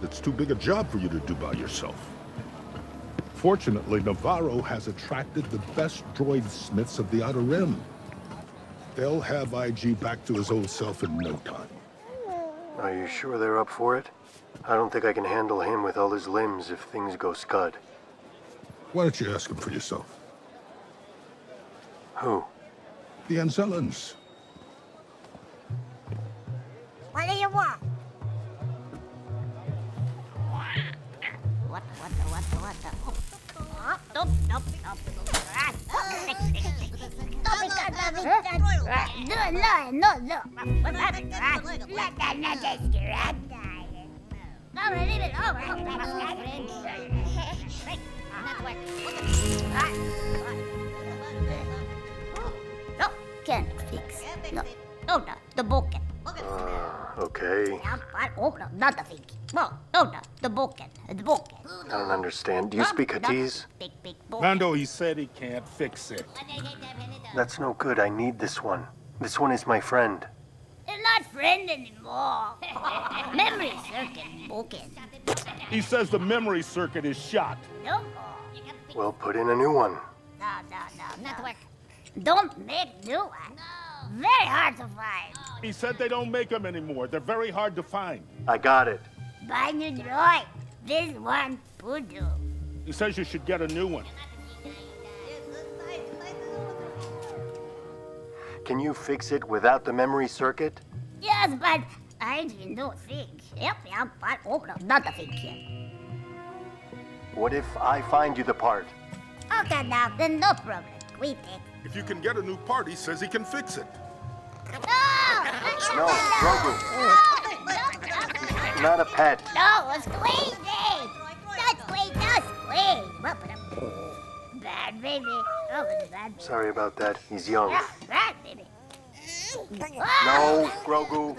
It's too big a job for you to do by yourself. Fortunately, Navarro has attracted the best droidsmiths of the Outer Rim. They'll have IG back to his old self in no time. Are you sure they're up for it? I don't think I can handle him with all his limbs if things go scud. Why don't you ask him for yourself? Who? The Anzellans. What do you want? What? Stop. No, can't fix. No, the bucket. Okay. Oh, no, not the thing. No, the bucket. I don't understand. Do you speak Huttese? Big bucket. Mando, he said he can't fix it. That's no good. I need this one. This one is my friend. They're not friends anymore. Memory circuit broken. He says the memory circuit is shot. No. Well, put in a new one. No. Not work. Don't make new one. Very hard to find. He said they don't make them anymore. They're very hard to find. I got it. Buy new droid. This one would do. He says you should get a new one. Can you fix it without the memory circuit? Yes, but I didn't do things. Yep, but no, not the thing yet. What if I find you the part? Okay, now, then no problem. We take. If you can get a new part, he says he can fix it. No, Grogu. Not a pet. No, a squeezy. Not squeeze. Bad baby. Oh, it's bad. Sorry about that. He's young. Bad baby. No, Grogu.